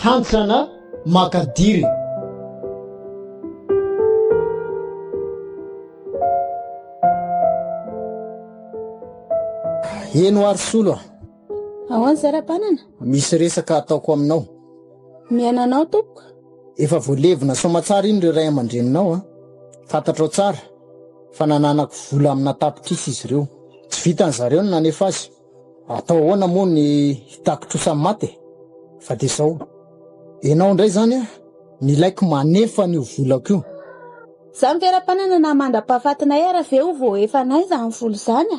Hantrana makadiry. Eno ary solo ahoana zara-panana misy resaka ataoko aminao. miainanao tompoko Efa voalevina somatsara iny ireo ray aman-dreninao fantatrao tsara fa nananako vola amina tapitrisa izy ireo. Tsy vitan zareo ny nanefa azy. Atao ahoana moa ny hitakotrosa maty fa dia zao. Enao indray zany nilaiko manefa n'io volako io. za mivera-panana na mandra-pahafatina era ve ho vo efa nay zany volo zany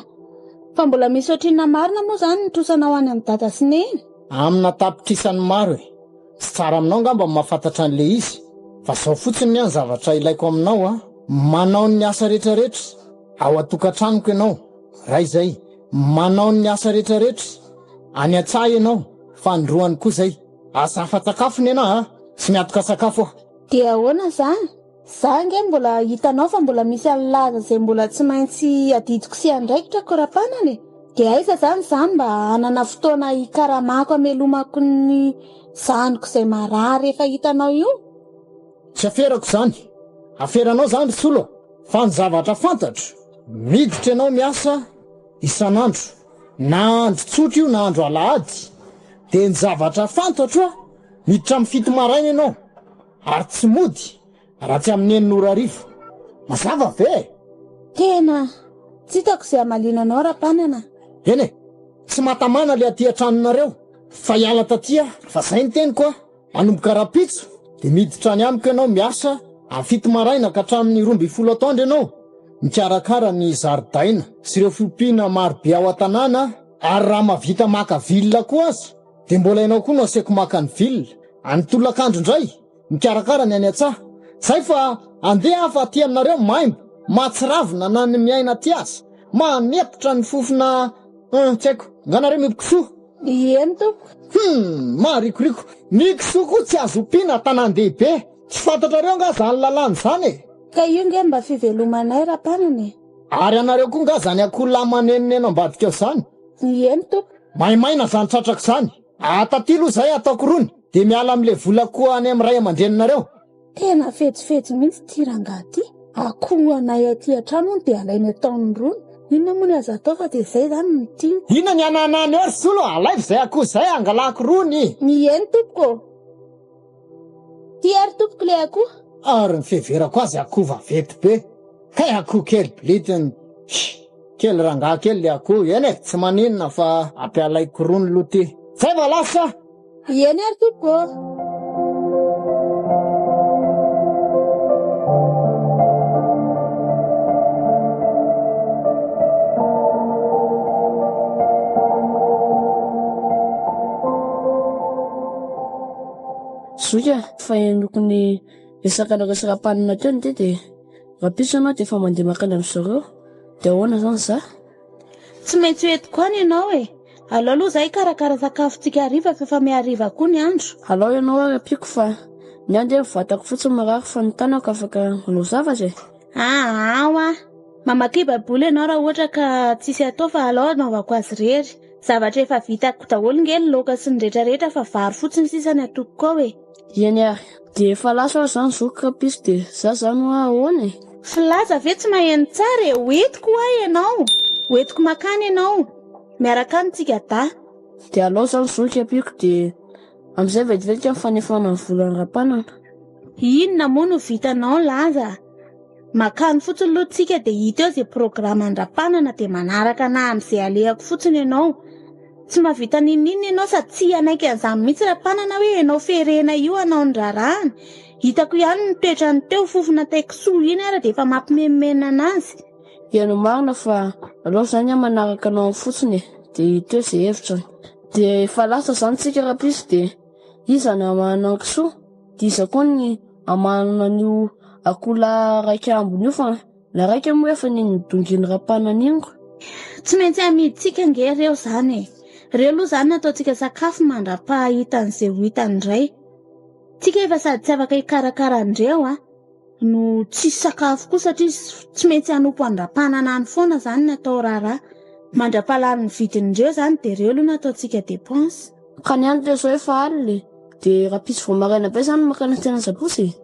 fa mbola misy ohatrinona marina moa zany nitrosanao any amin'ny dada sy neny. Amina tapitrisany maro tsy tsara aminao ngamba mahafantatra an'le izy fa zao fotsiny ny zavatra ilaiko aminao manao ny asa rehetrarehetra ao atokantranoko ianao. Ray zay manao ny asa rehetrarehetra any an-tsaha ianao fa ndroany koa zay asa afa-tsakafony ianao sy miatoka sakafo dia ahoana zany za nge mbola hitanao fa mbola misy alaza zay mbola tsy maintsy adidiko sy andraikitra korapanany dia aiza zany zany mba anana fotoana hikaramako amelomako ny zaniko zay marary efa hitanao io. Tsy aferako zany. Aferanao zany solo fa ny zavatra fantatro miditra ianao miasa isan'andro na andro tsotra io na andro alahady dia ny zavatra fantatro miditra amin'ny fito maraina ianao ary tsy mody raha tsy amin'ny 9:00 mazava ve? Tena tsy hitako izay hamalinanao rapanana. Eny tsy matamana le aty an-tranonareo fa hiala taty fa zay ny teniko manomboka rapitso dia miditra any amiko ianao miasa amin'ny fito maraina ka hatramin'ny 12 atoandro ianao mikarakara ny zaridaina sy ireo fiompiana marobe ao an-tanàna ary raha mavita maka vilona koa aza dia mbola ianao koa no asiako maka ny vilona anytolakandro indray mikarakara ny any an-tsaha zay fa andeha afa aty aminareo maimbo matsiravina na ny miaina aty aza manepotra ny fofona tsy haiko nganareo mibokisoa. Eny tompoko marikoriko ny kisoa koa tsy azo ompiana tanàn-dehibe tsy fantatrareo nga zany lalàny zany ka io nge mba fivelomanay rapanany ary anareo koa nga zany akoho lamanenina eno ambadika eo zany. Eny tompoko maimaina zany tratraka zany atatilo zay ataoko rony dia miala amin'le vola koa any amin'ny ray aman-dreninareo. tena fetsifetsy mihitsy tirangaty akoho anay aty an-trano dia alainy ataony rony. Inona moa ny azo atao fa dia zay zany ny tio. Inona ny ananany eo solo alaivo zay akoho zay angalako rony. Eny tompoko ty ary tompoko le akoho ary ny feverako azy akoho vavety be kay akoho kely blitiny kely rangaha kely le akoho eny tsy maninona fa ampialaiko rony loha ty zay valasa. Eny ary tompoko. Soka fa enoko ny resaka resaka-panana teo ny dia rapitso anao dia efa mandeha makany amin'izareo dia ahoana zany za tsy maintsy hoeto koa ny ianao alao aloha zay karakara sakafontsika hariva fa efa mihariva koa ny andro. alao ianao ary apiako fa ny andro vatako fotsiny marary fa ny tanako afaka manao zavatra ao mamaky baboly ianao raha ohatra ka tsisy atao fa alao anaovako azy rery zavatra efa vitako daholo nge ny loka sy ny rehetrarehetra fa vary fotsiny sisany atoko ao eny ary dia efa lasa aho zany zoky rapitso dia za zany ahoana filaza ve tsy maheno tsara hoetiko ianao hoetiko makany ianao miaraka anytsika da dia alao zany zoky apiako dia amin'izay vetivetika mifanefana ny volany rapanana. Inona moa no vitanao laza makany fotsiny loatsika dia hita eo zay programma an-drapanana dia manaraka na amin'izay alehako fotsiny ianao tsy mahavita ninina ianao sady tsy anaiky an'izany mihitsy rapanana hoe ianao ferena io anao ny rarahany hitako ihany ny toetra ny teo fofona taikosoa iny ara dia efa mampimemena anazy. Iano marina fa alao zany manaraka anao fotsiny dia hita eo zay hevitra dia efa lasa zany tsika rapitso dia izany amanao kisoa dia iza koa ny amanana n'io akola raika ambony io fa la raika moa efa nidonginy rapanana iny ko tsy maintsy amiditsika nge reo zany reo aloha zany nataontsika sakafo mandra-pahitan'izay ho hitany iray tsika efa sady tsy afaka hikarakara andreo no tsy sakafo koa satria tsy maintsy hanompo andra-panana any foana zany natao raharaha mandra-pahalan'ny vidin'ireo zany de ireo aloha nataontsika dépense. Ka ny andro zao efa alina de rapisy vao maraina be zany makana tena zaposy.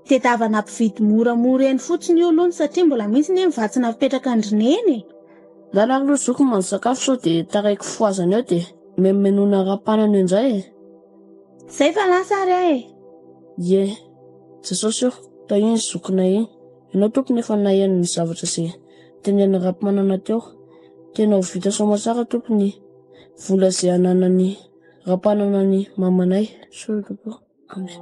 De davana ampividy moramora eny fotsiny io aloha satria mbola misy ny mivatsina fipetraka andrineny. Zany aloha zoko manjo sakafo sao de taraiky foazana eo de memenona rapanana indray. Zay fa lasa ary Ye, Jesosy tahiny zokona iny. Ianao tompony efa nahaino ny zavatra izay tenen'ny rapamanana teo. Tena ho vita soamantsara tompony vola izay ananany rapananany mamanay. Amen.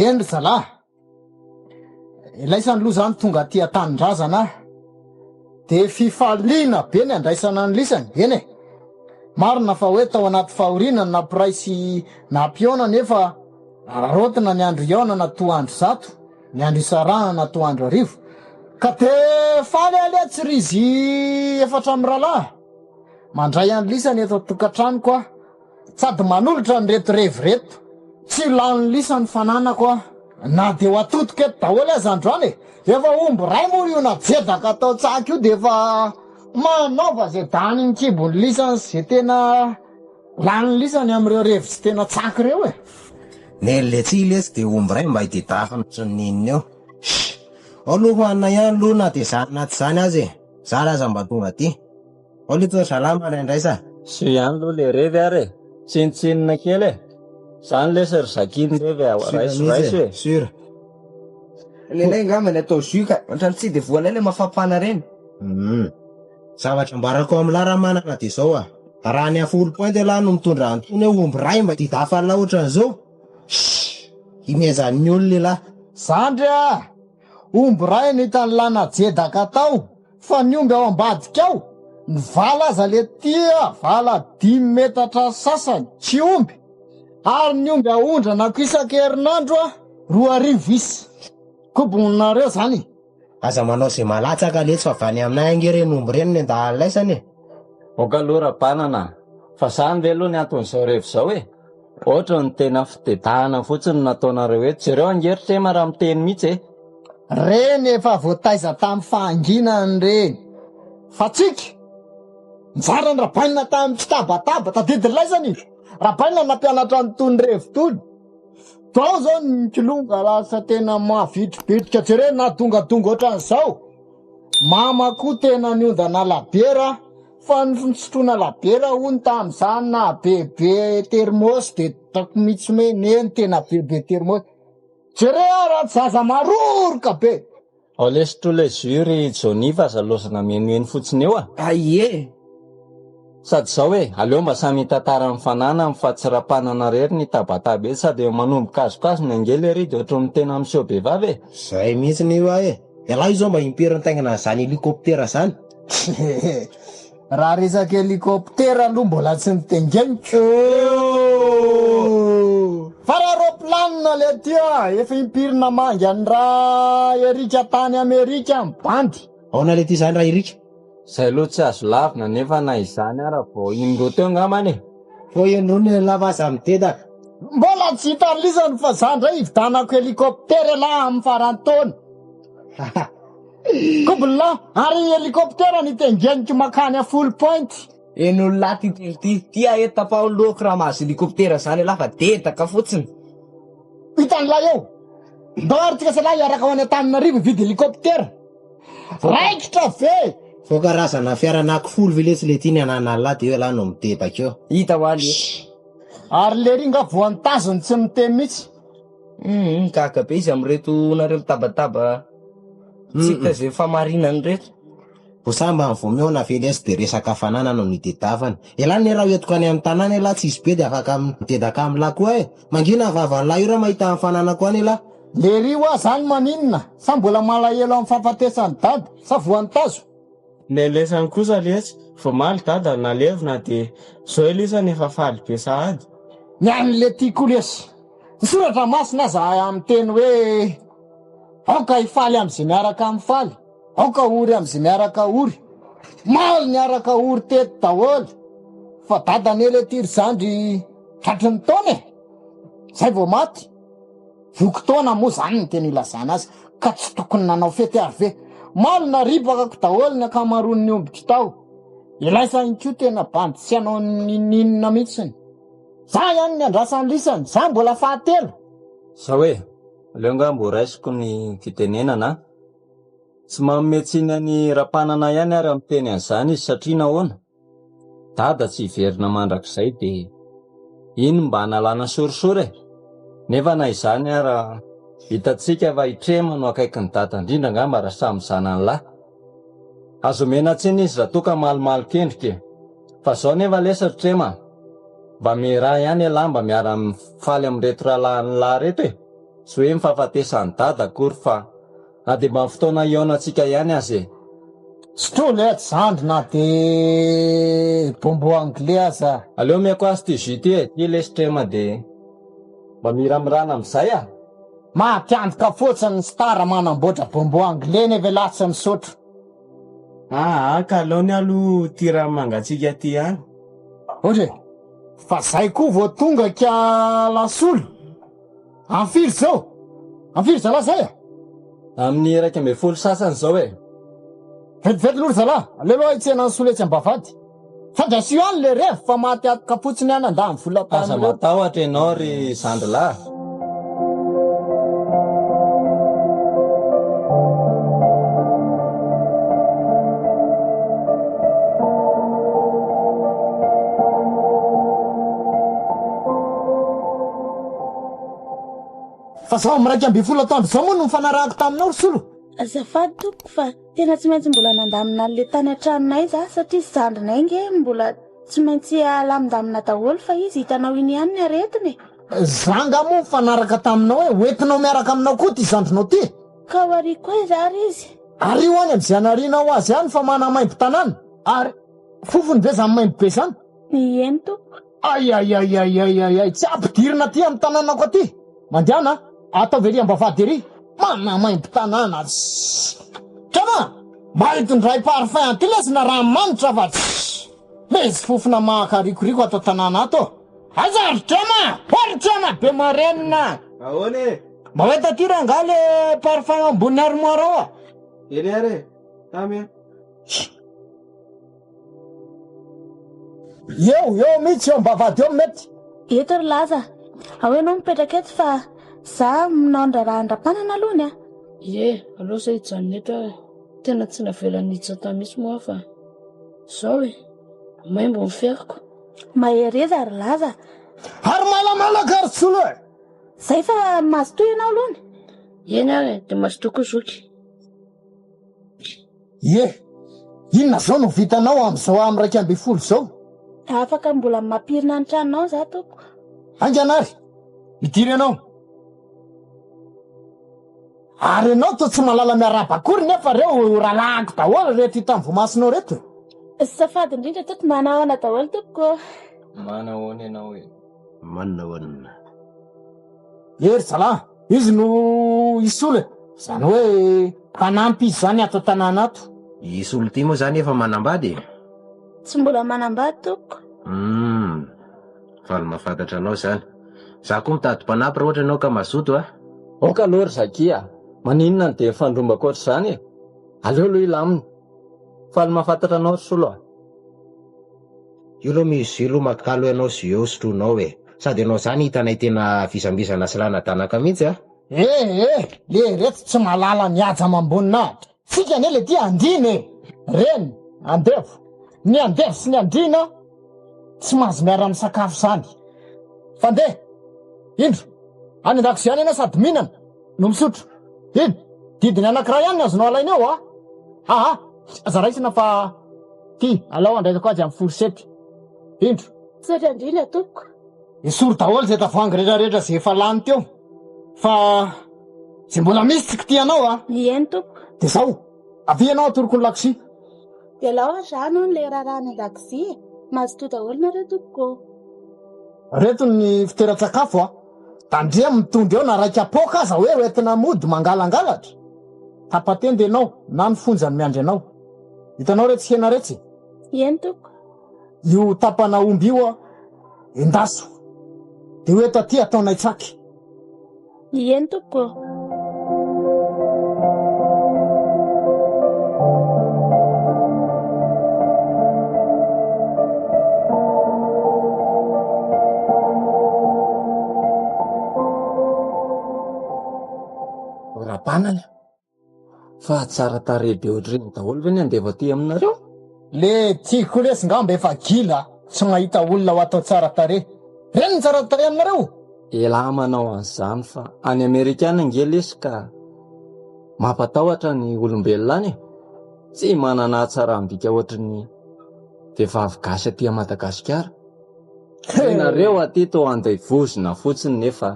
Endry zalahy, ilaisany aloha zany tonga aty an-tanindrazana de fifaliana be ny andraisana ny lisany. Eny e, marina fa hoe tao anaty fahoriana na piraisy na piona nefa rarotina ny andro iaona to andro zato, ny andro isarana na to andro arivo. Ka de faly ale tsy rizy efatra amin'ny rahalahy mandray any lisany eto tokantrano koa, sady manolotra ny reto revireto. Tsy lany lisany fananako na de ho atotoka eto daholo aza androany efa omby ray moa io na jedaka atao tsaky io de efa manaova zay dany ny kibony lisany zay tena lany lisany am'ireo revitsy tena tsaky reo Nelle tsy ilesy de omby ray mba hititafana sy nininy eo. Aloha hoanina ihany aloha na de zany naty zany azy zany aza mba tonga aty. Olito salama indray sa. Sy ihany aloha le revy ary tsinitsinina kely zany le ry zakiny revy raisiraisy Sûr. Lelay ngambany atao zuka, ohatrany tsy de voanay le mafapana reny. Zavatra mbarako amin'ny lara-manana de zao raha ny afolo point elahy no mitondra antony hoe omby ray mba hitafana ohatran'izao. Imezan'ny olona lehilahy. Zandry omby ray ny hitany lana jedaka tao fa ny omby ao ambadika ao ny vala aza le tia vala 10 metatra sasany tsy omby, ary ny omby aondrana isan-kerinandro 2,000 isy koboninareo zany. Aza manao zay malatsaka letsy fa vany aminay angereny omby reny ny andalaisany. Oka aloha rapanana fa zany ve aloha ny anton'izao revi zao ohatra ny tena fitedahana fotsiny nataonareo eto, zareo angeritra ma raha miteny mihitsy reny efa voataiza tamin'ny fahanginany reny, fa tsika njarany rabaina tamin'ny fitabataba tadidinlaizany rabaina nampianatra ny tony revi tony tao zao ny kilonga lasa tena mavitribitrika jereo na dongadonga ohatran'izao. Mama koa tena niondana labiera fa ny sotrona labiera hony tamin'izany na bebe termos de tako mitsy meneny tena bebe termos jereo raha zaza maroroka be. ao lesitro le zury Johnny fa zalosana menomeny fotsiny eo Aie. sady zao aleo mba samy tantara mifanana mifatsirapanana rery ny tabataba eto sady manomboka azokazo ny angely ery de ohatry ny tena miseho be vavy Zay mihitsy ny io elahy zao mba imperiny taingana zany helikoptera zany. Raha resaky helikoptera aloha mbola tsy nitengeniko. Fa raha roplanina le tia efa impirina mangany raha erika tany Amerika mibandy. Aona le ty zany raha irika. zay aloha tsy azo lavina nefa na izany ara vao indro teo ngamany Fo endrony lava aza mitedaka. Mbola tsy hitalisany fa zany ndray ividanako helikoptera laha amin'ny farantaona. Kobola ary helikoptera nitengeniko makany a full point. En'olona tia tapaoloko raha mahazo helikoptera zany lafa dedaka fotsiny. Hitan'lahy eo ndao aritsika salahy iaraka ho any Antananarivo vidy helikoptera raikitra ve. Fo karazana fiara folo viletsy le tiny ananalahy de eo lahy no mitedaka eo. Hita ho aly. Ary le ringa voantazony tsy miteny mitsy. Kaka be izy amreto nareo mitabataba tsika zay famarinany reto. Ho samba vao miona velesy de resaka hafanana no nitedavana. Elahy ny raha hoentiko any amin'ny tanàna elahy tsy izy be de afaka mitedaka amin'ny lahy koa mangina vavan'ny lahy io raha mahita hafanana koa elahy. Le rio zany maninona sa mbola malahelo amin'ny fahafatesany dada sa voantazo. Le lesany kosa lesy vao maly dada nalevina de zao elisany efa faly be sahady. Nian'le tiako lesy. Ny soratra masina aza amin'ny teny hoe aoka hifaly am'izay miaraka amin'ny faly, aoka ory am'izay miaraka ory, maly miaraka ory teto daholo, fa dadany ele tiry zandry tratry ny taona e. Zay vao maty. Voki-taona moa zany ny teny ilazana azy, ka tsy tokony nanao fety ary ve. Maly na ribakako daholo ny akamaroan'ny ombitry tao. Ilaisany koa tena bandy tsy hanao ninina mihitsiny. Za ihany ny andrasan'ny lisany, za mbola fahatelo. Sa hoe, aleo ngambo raisiko ny fitenenana. Tsy mametsina ny rapanana ihany ary amin'ny teny an'izany izy satria nahoana? Dada tsy hiverina mandrakizay de iny mba hanalana sorisory e. Nefa na izany ara hitatsika fa hitrema no akaiky ny dada indrindra ngamba raha samy zanany lahy. Azo mena tsiny izy raha toka malimaly kendrika. Fa zao nefa lesa trema. Mba miraha ihany lamba miara mifaly amin'reto rahalahy lahy reto e. Tsy hoe mifahafatesany dada akory fa na dia mba fotoana ionatsika ihany azy e. Tsy tro le tsy zandry na de bombo anglais aza. Aleo miako azy ty jus ty e. Ty lesy trema de mba miramirana amin'izay a. Mahatianjoka fotsiny ny stara manamboatra bombo anglais nefa latsy misotro. Ka aleo ny alo ty raha mangatsika ty any. Otre, fa zay koa vao tonga ka lasolo. Amfiry zao. Amfiry zala zay a. Amin'ny 12 sasany zao e. Vetivety loro zala. Aleloha hitsena ny soletsy ambavady. Fandrasio any le revo fa maty atoka fotsiny any andamy Aza volam-pany. matahotra ianao ry zandry lahy. Fa zao amin'ny 12 taona zao moa no mifanarahako taminao ry solo. Azafady tompoko fa tena tsy maintsy mbola nandamina an'le tany an-tranonay za satria zandrinay nge mbola tsy maintsy alamindamina daholo fa izy hitanao iny ihany ny aretiny. Zanga moa mifanaraka taminao hoe hoentinao miaraka aminao koa ty zandrinao ty. Ka ho ari koa zary izy. Ary io any am'izay anarianao azy ihany fa mana maimbo tanàna. Ary fofony ve zany maimbo be zany? Eny tompoko. Ay, tsy ampidirina ty amin'ny tanànako aty. Mandehana, atao very ambavady ery. Mana maimbo tanàna. Trama, mba hitondray parfum aty lesina raha manitra fa mesy fofona mahakarikoriko atao tanàna ato. Azary trama, hory trama be marenina. Ahoana e? Mba hoe taty ranga le parfum ambony armoire ao a. Eny are, tamy. Eo mihitsy eo ambavady eo mety. Eto ry laza. Ao ianao mipetraka eto fa za minandra raha andram-panana alohany a. Ie, aleo zay hijanona eto aho. Tena tsy navelany hitsata misy moa fa zao e, maimbo ny fiariko. Mahereza ry laza. Ary malamalaka ry solo e. Zay fa mazotoy ianao alohany. Eny ary de mazotoako zoky. Inona zao no vitanao am'izao amin'ny 12 zao? Afaka mbola mampirina ny tranonao za tompoko. Anganary, idiry ianao. Ary ianao to tsy malala miaraba akory nefa reo ralahako daholo rehetra hita amin'ny vomasinao reto. Safady indrindra tompoko manahoana daholo tompoko. Manahoana ianao e? Manahoana. Ery zala, izy no isole. Zany hoe mpanampy izy zany ato tanàna ato. Isy olo ty moa zany efa manambady. Tsy mbola manambady tompoko. Faly mahafantatra anao zany. Za koa mitady mpanampy raha ohatra anao ka mazoto a. Oka aloha ry Zakia, maninona ny dia fandrombako ohatr' izany e? Aleo aloha ilamina. Faly mahafantatra anao ry solo. Io aloha misy ilo makalo ianao sy eo sotronao e. Sady ianao zany hitanay tena fisambisana sy lana-tanaka mihitsy a. Le reto tsy malala mihaja mambonina. Sika ne le ty andiny reny, andevo. Ny andevo sy ny andina tsy mahazo miara misakafo zany. Fandeha, indro, any an-dakozia ihany ianao sady mihinana no misotro. Iny, didiny anankiray ihany azonao alaina eo a. Aza raisina fa ty, alao andraisako azy amin'ny forsety. Indro. Sotro andrina tompoko. Esory daholo zay tavoangy rehetrarehetra zay efa lany teo. Fa zay mbola misy tsy kitianao a. Eny tompoko. De zao, avy ianao atoroko ny lakosia. De lao zano le raha any an-dakozia. Mazotoa daholo nareo tompoko. reto ny fitoeran-tsakafo a tandria mitondra eo na raiky apoka aza hoe hoentina mody mangalangalatra tapatende ianao na ny fonjany miandry anao hitanao retsy hena retsy eny toko io tapana omby io a endaso de hoe eto aty ataonay tsaky eny toko rapanana fa tsara tarebe ohatriny daholo ve ny andeva aty aminareo le tiako lesy ngamba efa gila tsy mahita olona ho atao tsara tare reny ny tsara tare aminareo elahy manao an'izany fa any Amerikana nge lesy ka mampatahotra ny olombelona any tsy manana tsarambika ohatriny vehivavy gasy aty Madagasikara nareo aty to anday vozona fotsiny nefa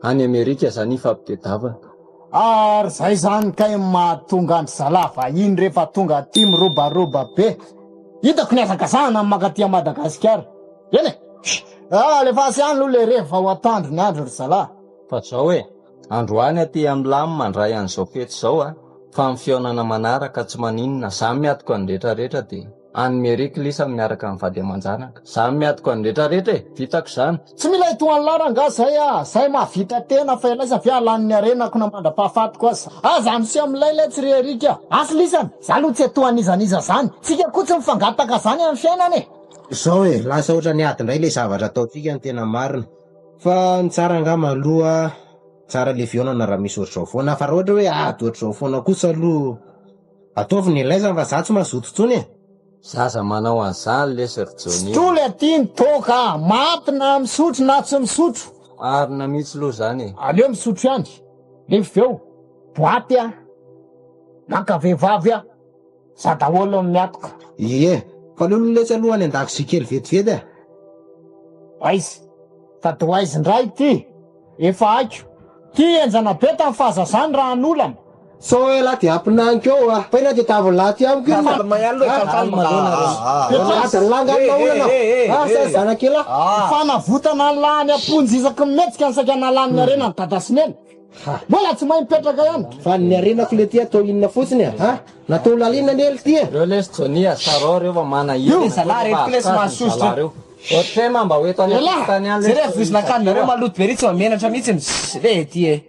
any Amerika zany ifampitadiavana ary zay zany kay mahatonga andry zalava iny rehefa tonga aty mirobaroba be hitako ny azakazahana amin'ny makaty Madagasikara eny lefa asy any lo le rehefa ho atandro ny andro ry zalahy fa zao hoe androany aty amilamy mandray an'izao fety zao fa amin'ny fiaonana manaraka tsy maninona za miatoko any rehetrarehetra de any Amerika lisa miaraka amin'ny vady aman-janaka za miatoko any rehetrarehetra vitako zany tsy mila itoany laranga zay zay mahavita tena fa elaisa fi alan'ny arenako na mandra-pahafatiko azy zany sy amilay le tsy reherika asy lisany za lo tsy atoan'izaniza zany tsika ko tsy mifangataka zany amin'ny fiainany zao hoe lasa ohatra ny ady indray le zavatra ataotsika ny tena marina fa ny tsara nga maloha tsara le vionana raha misy ohatr'izao foana fa raha ohatra hoe ady ohatr'izao foana kosa aloha ataovy ny ilaizany fa za tsy mazoto tsony zaza manao an'izany le serjony troly aty ny toka maty na misotro na tsy misotro marina mihitsy loha zany aleo misotro ihany leveo boaty maka vehivavy za daholo miatoka fa lolo letsy alohany an-dakozy kely vetivety aizy tady ho aizy ndray ty efa aiko ty enjana be tamin'ny fahazazany raha an'olana so hoe laha ty ampinaniko eo fa ina ty tavolahy ty amiko zanakela fanavotana ny lahany amponjy isaky mimetsika ansaky nalan'ny arena ny dadasineny mbola tsy mahay mipetraka ihany fa ny arenako le ty atao inona fotsiny natao lalina ny ely ty reo lesy jonia sarao reo fa mana reo otrema mba hoeto any tany any zay vozina kanareo maloto be ry tsy mamenatra mihitsy le ty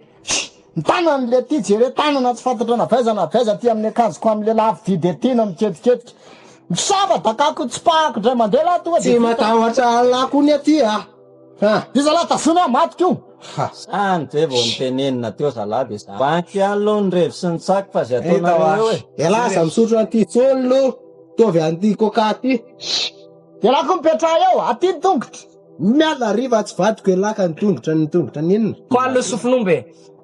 ny tanany le ty jere tanana tsy fantatra na vaiza ty amin'ny akanjoko am'le lafy vidy atyna miketiketiky misava dakako tsy pahako dray mandeha laha tonga tsy matahotra lakony aty iza laha tasony matiko io any de vao nitenenina teo zalahy de banky any loha ny revo sy ny tsaky fa zay ataonareo hoe elaza misotro an'ty tsony lo tovy an'ty coca ty de lako mipetraha eo aty ny tongotry miala riva tsy vadiko elaka ny tongotra ninona ko alo sofinombe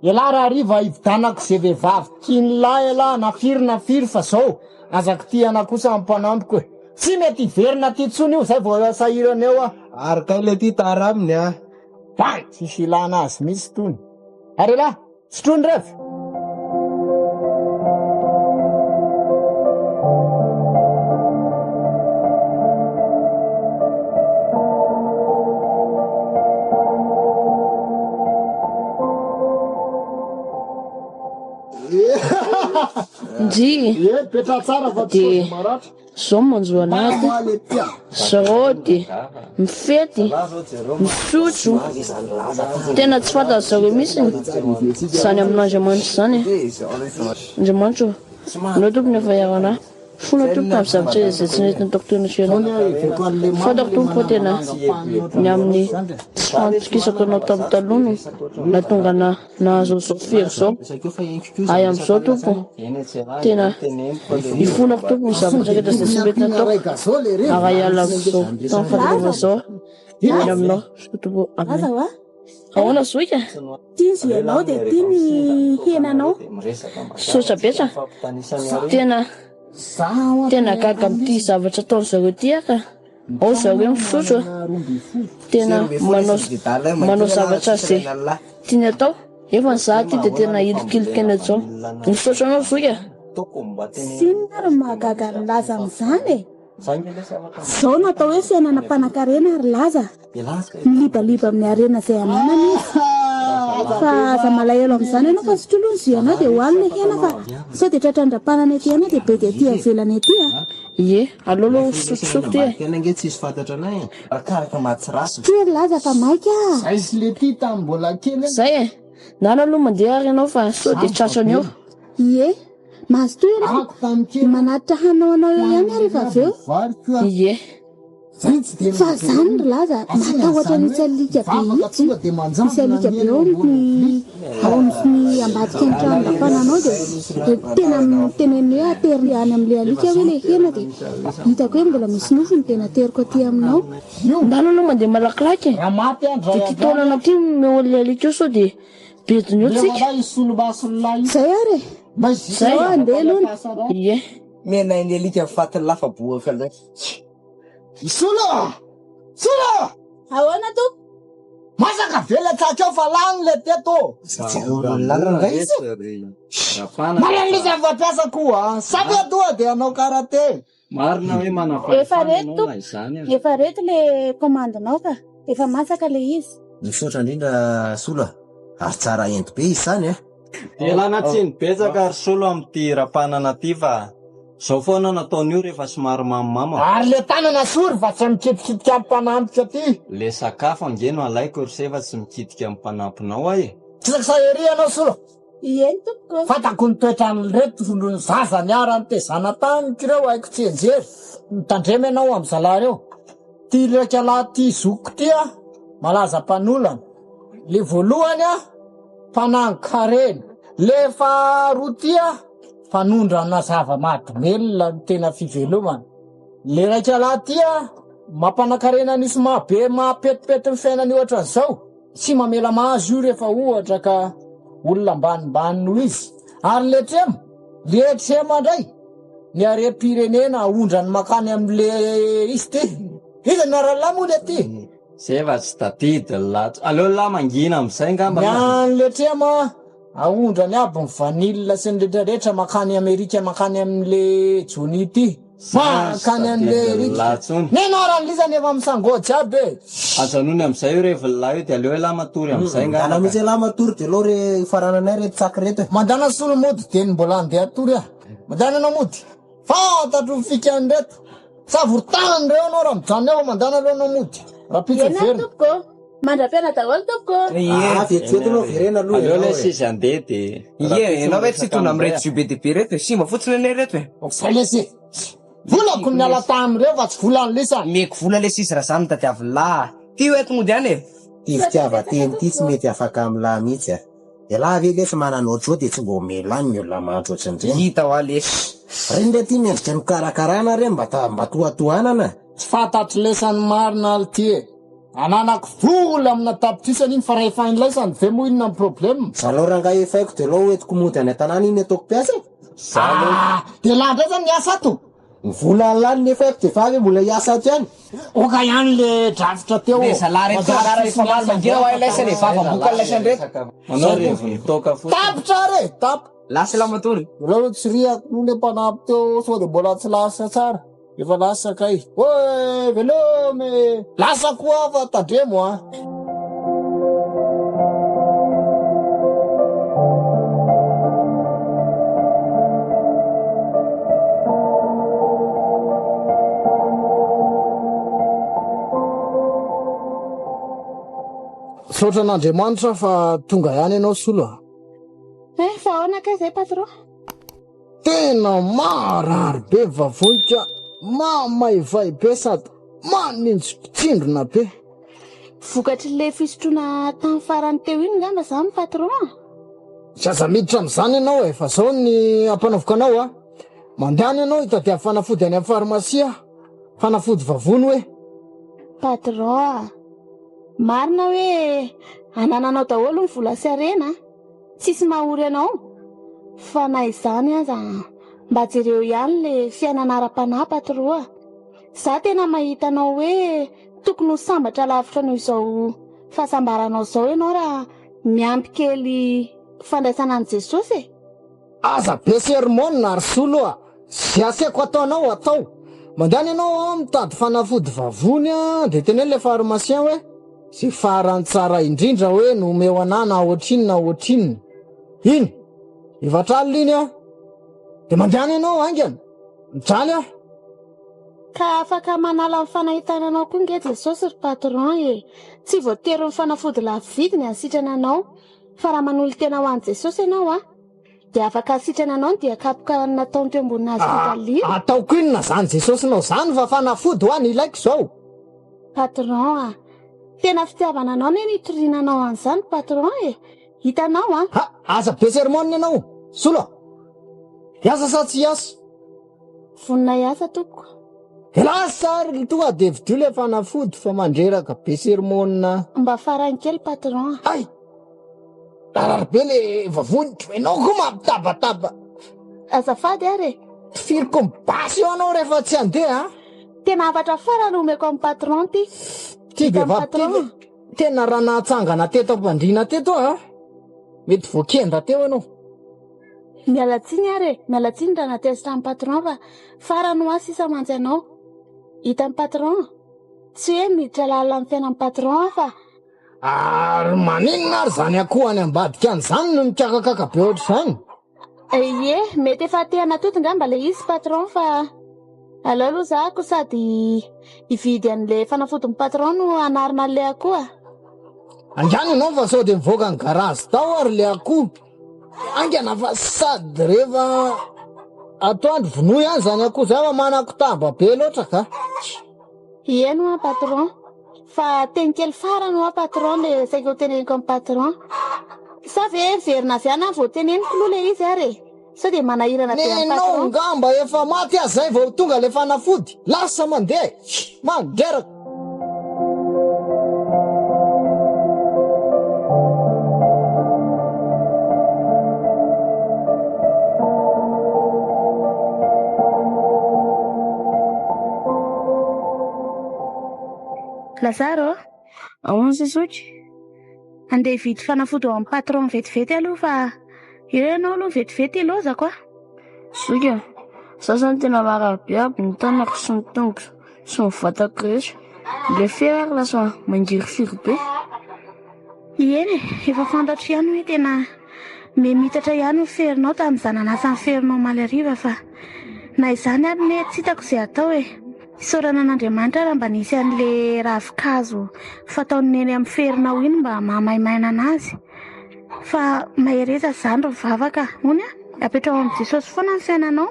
ela raha riva ividanako zay vehivavy tian'lahy ela nafiry fa zao azako ty ana kosa ampanambiko tsy mety iverina ty tsony io zay vao sahirana eo ary kay le ty tara aminy tsisy ilana azy misy tony ary ela sotrony revo Nji petra tsara fa de zao manjo anaty zao de mifety misotro tena tsy fantany zareo mihitsy zany amin'Andriamanitra zany Andriamanitra anao tompony efa iarana fona tompony amin'ny zavatra zay tsy nety nataoko toy ny fiainana fantako tompo tena ny amin'ny tsy fantokisako anao tamin'ny talono na tonga nahazo zao firy zao ay am'izao tompo tena ifonako tompo ny zavatra rehetra zay tsy mety nataoko ara iala am'izao tamin'ny fahalalava zao any aminao tompo aminay ahoana zoika tizy ianao de ty ny henanao sotra betra tena gaga am'ty zavatra ataony zareo ty aka ao zareo misotro tena manao zavatra zay tiany atao efa ny za ty de tena ilikilika eny zao misotro anao zoika sinona ry mahagaga ny laza am'izany Zao natao hoe fiainana mpanan-karena ary laza milibaliba amin'ny arena izay ananana izy fa aza malahelo amin'izany ianao fa sotrolo ny zianao dia hoanina hena fa sao dia tratran-drapanana ety ianao dia be dia aty avelana ety Ie, alolo sotrosotro ty. Tena nge tsisy fantatra anay. Arakaraka mahatsirasy. Ty laza fa maika. Zay sy le ty tamin'ny mbola kely. Zay nana aloha mandeha ary ianao fa sao dia tratrany eo. Ie, mahazo toy ianao. Ako tamin'ny kely. Manatitra hanao anao eo ihany rehefa avy eo. Vary koa. Ie. Zay tsy dia Fa zany ry laza matahotra ny tsalika be itsy. Misy alika be ao ny ambadika ny trano rapananao dia tena teneny hoe atery any amin'ilay alika hoe le hena dia hitako hoe mbola misy nofony tena teriko aty aminao. Ndalo aloha mandeha malakilaky e. Amaty andra. Dia ty taonana ty meoly alika eo sao dia bediny eo tsika. Zay ary e. Zay andeha aloha. Ie. Menay ny alika fatin'ny lafaboaka zay. Sola! Sola! Ahoana to? Masaka vela tsaka fa lany le teto. Malany zava-piasa koa. Saby atoa dia anao karate. Marina hoe Efa reto. Efa reto le komandinao ka. Efa masaka le izy. Misaotra indrindra Sola. Ary tsara ento be izy zany e. Elana tsiny betsaka ary solo amin'ity rapanana ty fa zao foana nataon'io rehefa somary mamimama. Ary le tanana sory fa tsy mikitikitika mpanampika ty. Le sakafo angeno alaiko ry sefa tsy mikitika amin'ny mpanampinao ahy. Tsy saksahery anao Sola. Ien tompoko. Fatako ny toetrany reto ny zaza niarany tezana tany kireo haiko tsy enjery. Mitandremy anao amin'ny zalary eo. Ty reka lahy ty zoko ty malaza mpanolana. Le voalohany mpanango karena. Le faharoa ty fanondrana zava-mahadomelona ny tena fivelomana. Le raika lahy ty mampanakarena nisy mahabe mahapetipety ny fiainany ohatra an'izao. Tsy mamela mahazo io rehefa ohatra ka olona ambanimbany noho izy. Ary le trema ndray ny harem-pirenena aondrany makany amin'le izy ty. Izy naralahy moa le ty. Sefa tsy tadidy lahatso. Aleo lahy mangina amin'izay ngamba. Ny le trema aondrany aby ny vanilla sy ny rehetrarehetra makany Amerika makany amin'le Jony ty. Makany amin'le lahatsony. Nenarany lizany efa misangotsy aby. Ajanony amin'izay io rehefa lahy io dia aleo lahy matory amin'izay ngamba. Ana misy lahy matory dia aleo re farananay reto tsaky reto. Mandana solo mody dia ny mbola andeha atory mandana anao mody. Fantatro ny fikany reto. Savorotanany reo anao raha mijano eo mandana reo anao mody. Rapitso Ena verina. tompoko. Mandra-piana daholo tompoko. Vetivety anao verena aloha. Aleo le sisy andeha dia. Ie, ianao hoe tsy tona amin'reto zio be dia be reto e. Simba fotsiny anay reto e. Zay lesy. Volako ny ala tamin'ireo fa tsy volany lisa. Meko vola le sisy raha zany tadiavy lahy. Ty hoe tongody any e. Ty fitiavan-teny ty tsy mety afaka amin'ny lahy mihitsy e lahy ve le tsy manana ohatr'izao dia tsy mbo melany ny olona mahandro ohatran'ireny. Hita ho ale. Reny le ty mendrika mikarakarana reny mba tohatohanana. Tsy fantatro lesany marina al ty ananako vola amina tapitrisany iny fa rehefa inlaisany ve moa inona ny problème. Zalao rangahy efa haiko dia alao hoentiko mody any an-tanàna iny ataoko piasa. Dia laha ndray zany niasa ato. Ny vola lany nefa haiko dia fa avy mbola hiasa ato ihany. Oka ihany le drafitra teo. Le zalahy reto gara rehefa maly mangira ho ilaisany e. Vava-boka ilaisany reto. Manao revony toka fotsiny. Tapitra re, tapitra. Lasa lahy matory. Alao tsy riako noho le mpanampy teo sao dia mbola tsy lasa tsara. Efa lasa kay. Oe, velome. Lasa koa fa tandremo Saotra n'Andriamanitra fa tonga ihany ianao Sola. Fa ahoana ka zay patron? Tena marary be vavonika. Mamaivay be sady manintsindrona be. Vokatry le fisotroana tamin'ny farany teo iny ngamba zany patron. Tsy aza miditra amin'izany ianao fa zao ny ampanaovokanao mandehany ianao hitadiavy fanafody any amin'ny farmasia. Fanafody vavony hoe. Patron, marina hoe anananao daholo ny vola sy arena. Tsisy mahory anao. Fa na izany aza mba jereo ihany le fiainana ara-panahy patron. Za tena mahita anao hoe tokony ho sambatra lavitra noho izao fahasambaranao zao ianao raha miampy kely fandraisana an' Jesosy. Aza be sermona ary Solo. Sy aseko ataonao atao. mandany ianao mitady fanafody vavony de teneny le pharmacien hoe sy farany tsara indrindra hoe nomeo anana ohatrinina iny ivatralina iny de mandany ianao angana mitraly ka afaka manala amin'ny fanahitana anao koa nge Jesosy ry patron tsy voatery ny fanafody lafo vidiny asitrana anao fa raha manolo tena ho an'i Jesosy ianao de afaka asitrana anao dia kapoka nataony teo ambonina azy fitalina ataoko inona zany Jesosy nao zany fa fanafody ho any ilaiko zao patron tena fitiavana anao ne nitoriana anao an'izany patron hitanao aza be sermone ianao sola iasa sa tsy iasa vonina iasa toko elasary tonga de vidio le fanafody fa mandreraka be sermone mba farany kely patron ay be le vavonitro ianao koa mampitabataba azafady ary firiko mibasy eo anao rehefa tsy andeha tena afatra farany omeko amin'ny patron ty vehivavy tena raha nahatsangana teto ampandrina teto mety voakendra teo ianao mialatsiny ary mialatsiny raha natezitra amin'ny patron fa farany ho asy isa mantsy anao hitan'ny patron tsy hoe miditra lalina amin'ny fiainan'ny patron fa ary maninona ary zany akohany ambadika an'izany no mikakakaka be ohatr'izany mety efa tehana toto ngamba le izy patron fa aleo aloha zahako sady ividy an'le fanafodin'ny patron no anarina le akoho angany ianao fa sao de mivoaka ny garazy tao ary le akoho angana fa sady rehefa atoandro vonoy any zany akoho zay fa manako taba be loatra ka eno patron fa tenikely farany ho patron le saika ho teneniko amin'ny patron sa ve verina avy ana vao teneniko loha le izy ary sao de manahirana be amin'ny patron nenao ngamba efa maty azy zay vao tonga le fanafody lasa mandeha mandreraka Lazaro ahoana Sesotry andeha hividy fanafody ao amin'ny patron vetivety aloha fa ireo ianao aloha vetivety ilozako soka sasany tena marabe aby ny tanako sy ny tongotra sy ny vatako rehetra le fery ary lasa mangirifiry be eny efa fantatro ihany hoe tena memitatra ihany ho ferinao tamin'izany anasany ferinao maly ariva fa na izany ary ne tsy hitako izay atao isaorana an'Andriamanitra raha mba nisy an'le ravikazo fataony eny amin'ny ferinao iny mba mahamaimaina anazy fa mahereza izany ro vavaka hony apetrao amin'ny Jesosy foana ny fiainanao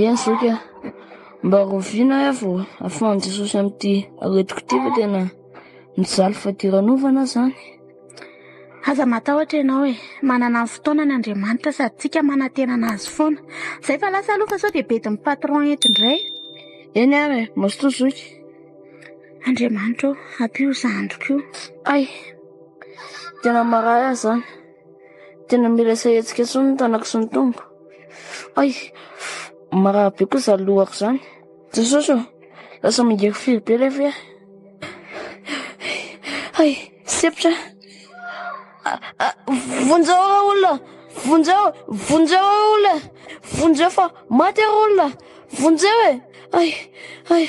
eny soka mba roviana avo afahan'i Jesosy amin'ity aretiko ty fa tena mijaly fadiran'ovana zany aza matahotra ianao manana ny fotoana ny Andriamanitra sady tsika manantena anazy foana zay fa lasa aloha fa sao de bedin'ny patron eto indray eny ary masoto zoky Andriamanitra ampio zandroko ay tena maray azy zany tena mila sahetsika tsony ny tanako sy ny tongo ay marabe kosa lohako zany Jesosy lasa mangerifiry be le fe ay sepitra vonjao olona vonjao olona vonjao fa maty ary olona vonjao ay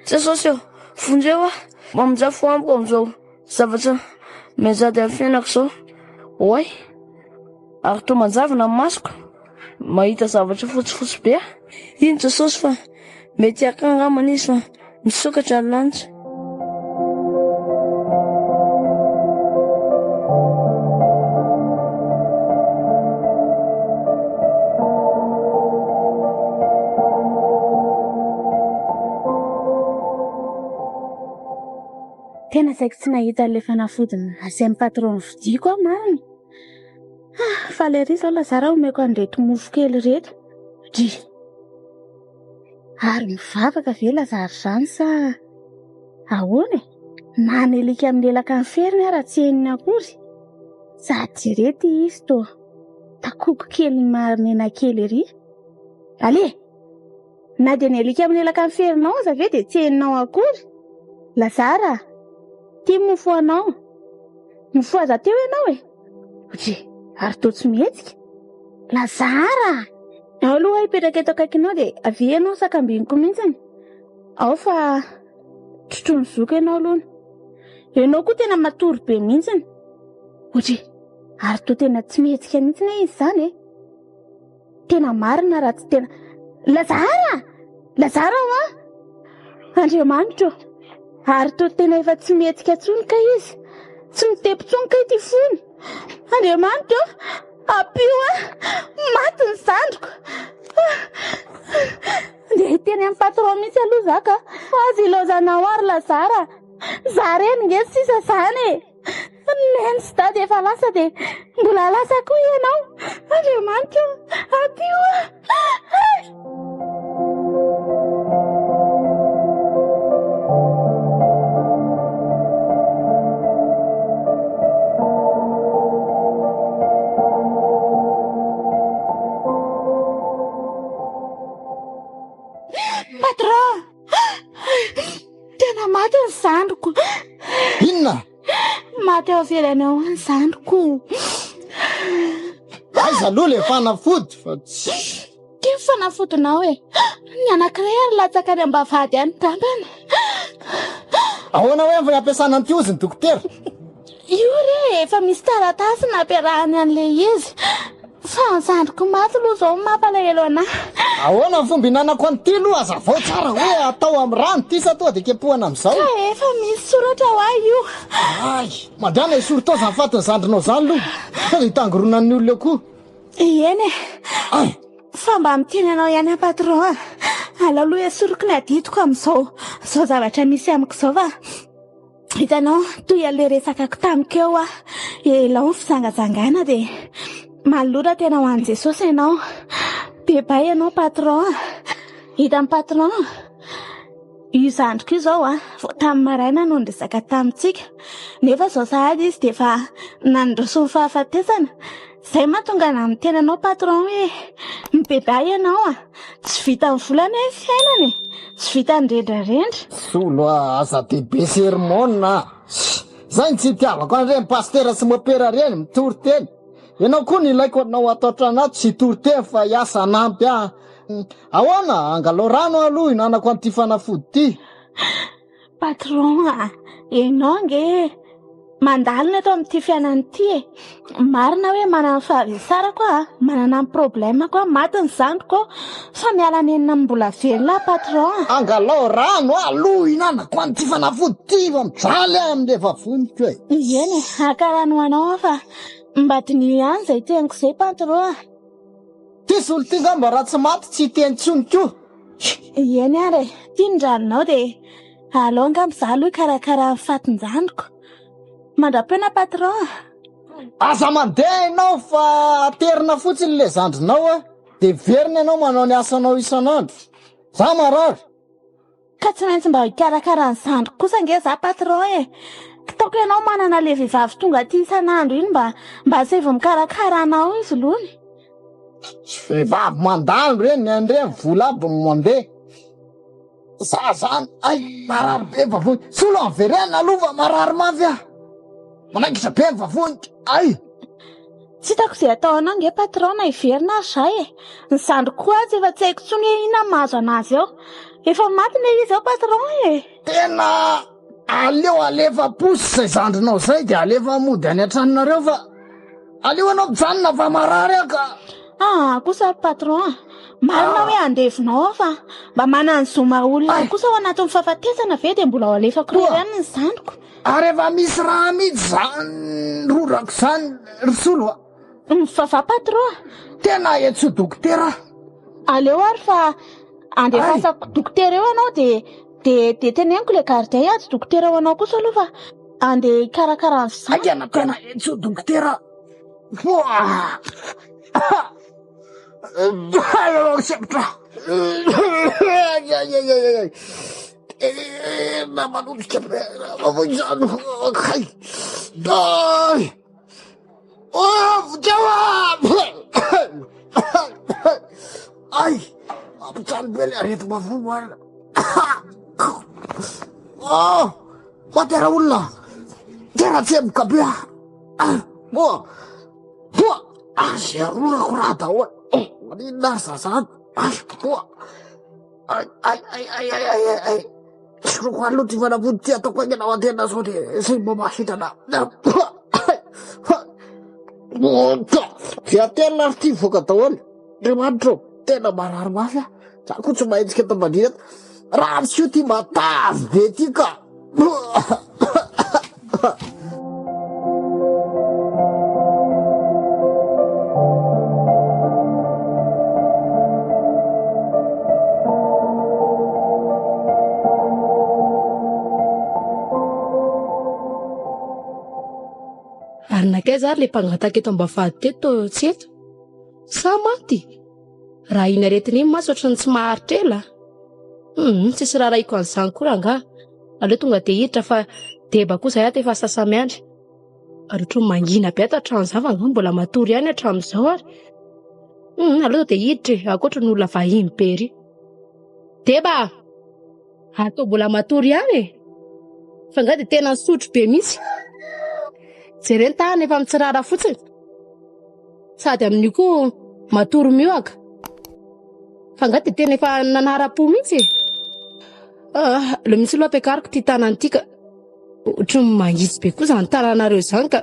Jesosy vonjao mamonjao fo amiko amizao zavatra mezady amin'ny fiainako zao oay ary to manjavina masoko mahita zavatra fotsifotsy be iny Jesosy fa mety akangamana izy fa misokatra ny lanitra tena saiko tsy nahita an'le fanafodiny asian'ny patron vidiko marina fa le ry zao Lazara omeko an'reto mofo kely reto ary mivavaka ve Lazara zany sa ahoana nanelika amin'ny lelaka ny feriny raha tsy heniny akory sady rety izy to takoko kely marinena kely ry ale na de nelika amin'ny lelaka ny ferinao aza ve de tsy heninao akory Lazara ty mofo anao mofo aza teo ianao ary to tsy mihetsika Lazara Ao aloha hipetraka eto akaikinao dia avy ianao sakambiniko mihitsiny. Ao fa trotrony zoka ianao aloha. Ianao koa tena matory be mihitsiny. Ohatry, ary toa tena tsy mihetsika mihitsiny izy izany e. Tena marina raha tsy tena... Lazara ho a! Andriamanitra, ary toa tena efa tsy mihetsika tsony ka izy. Tsy mitepy tsony ka ity fony. Andriamanitra, apio a! Maty ny zandriko. Dia hiteny amin'ny patron mihitsy aloha zaka. Azy ilaozanao ary Lazara. Zareny nge sisa zany e. Neny sy dady efa lasa dia mbola lasa koa ianao. Andriamanitra, apio a! Patron! Tena maty ny zandriko. Inona? Maty eo ivelany ao ny zandriko. Aiza aloha le fanafody fa tsy... Ke fanafodinao e. Ny anankiray ary latsaka any ambavady any dambana. Ahoana hoe efa ampiasana an'ity ozy ny dokotera? Io re efa misy taratasy nampiarahany an'le izy. Fa ny zandriko maty aloha izao mampalahelo anahy. Ahoana ny fomba hinanako an'ity aloha azavao tsara hoe atao amin'ny rano ty sa toa dia kepohana amin'izao? Ka efa misy soratra ho ahy io. Ay, mandriana isorotao izany fatiny zandrinao izany aloha. Fa dia hitangoronan'ny olona koa. Eny e. Ay, Fa mba miteny anao ihany a patron a. Ala aloha esoroko ny aditiko amin'izao. Izao zavatra misy amiko izao fa hitanao toy an'le resakako tamikeo a. Ilao ny fizangazangana dia malora tena ho an'i Jesosy ianao. Bebay ianao patron. Hitan'ny patron, io zandriko io izao a, vao tamin'ny maraina no niresaka tamintsika. Nefa izao sahady izy dia efa nandroso ny fahafatesana. Izay mahatonga na miteny anao patron hoe mibebay ianao a. Tsy vita ny volana hoe fiainana e. Tsy vita ny rendrarendra. solo aza dehibe sermona. Zay ny tsy itiavako an'ireny pastera sy mopera reny mitory teny. Ianao koa ny ilaiko anao atao anaty tsy tory teny fa hiasa anampy a. Ahoana angalao rano aloha hinanako an'ity fanafody ity. Patron a, ianao nge mandalina eto amin'ity fiainana ity e. Marina hoe manana fahavisara koa, manana ny problème koa, maty ny zandriko. Fa miala nenina mbola velona patron. Angalao rano aloha hinanako an'ity fanafody ity fa mijaly amin'le vavoniko e. Eny e, akarano anao fa mba dinio ihany izay teniko izay patron. Ty solo ty ngamba raha tsy maty tsy teny tsony koa. Eny ary, tia ny ranonao dia alao nga mizaha aloha karakara ny fatin-jandriko. Mandrapena patron. Aza mandeha ianao fa aterina fotsiny le zandrinao a. Dia verina ianao manao ny asanao isanandro. Za marary. Ka tsy maintsy mba hikarakara ny zandriko kosa nge za patron e. Kitaoko ianao manana le vehivavy tonga aty isanandro iny mba tsy vao mikarakara anao izy lohany. Vehivavy mandalo reny ny andreny vola aby mandeha. Za zany, ay marary be vavony. Solo amin'ny verena aloha fa marary mavy ah. Manaikitra be ny vavony. Ay. Tsy hitako izay ataonao nge patron na hiverina ary zay e. Ny zandriko koa azy efa tsy haiko tsony hoe inona mahazo anazy ao. Efa maty le izy ao patron e. Tena aleo alefa posy zay zandrinao zay dia alefa mody any an-tranonareo fa aleo anao mijanona fa marary ka. Ah, kosa patron. Marina hoe andevinao fa mba manana zoma olona kosa ao anatin'ny fahafatesana ve dia mbola ao alefako ihany ny zandriko. Ary efa misy raha mihitsy zany rorako zany risolo. Mivava patron. Tena etso dokotera. Aleo ary fa andefasako dokotera eo anao dia teneniko le gardien aty dokotera ho anao kosa aloha fa andeha hikarakara ny zandriko. Akena tena etso dokotera. Septra. Mamanodika mavojano. Kay. Dai. Jawa. Ay. Apcan beli areto mavumar. Oh. Matera ulla. Tera sem kabia. Bo. azy arorako raha daholo. Maninona azy zazany? Ay tokoa. Ay. Soroko any loatra fanapody ty ataoko agny anao antena zao de zay mba mahitana. Fiatelina ary ty voaka daholo. Andriamanitra tena marary mafy a. Za koa tsy mahitsika tambadina. Raha tsy io ty matavy be ty ka. Arinakay zary le mpangataka eto ambavady teto tsy eto. Sa maty? Raha iny aretina iny maso ohatrany tsy maharitra ela. Tsisy raha raiko an'izany koa ranga. Aleo tonga de hiditra fa deba kosa ato efa sasamiandry. Ary ohatry ny mangina be ato hatramin'izao fa mbola matory ihany hatramin'izao ary. Aleo de hiditra akoatra ny olona vahiny be ry. Deba! Atao mbola matory ihany fa nga de tena sotro be mihitsy. Jereny tany efa mitsirara fotsiny. Sady amin'io koa matory mioaka. Fa nga de tena efa nanara-po mihitsy. Le misy loha ampiakariko ty tanany ty ka. Ohatry ny mangitsy be kosa ny tananareo zany ka.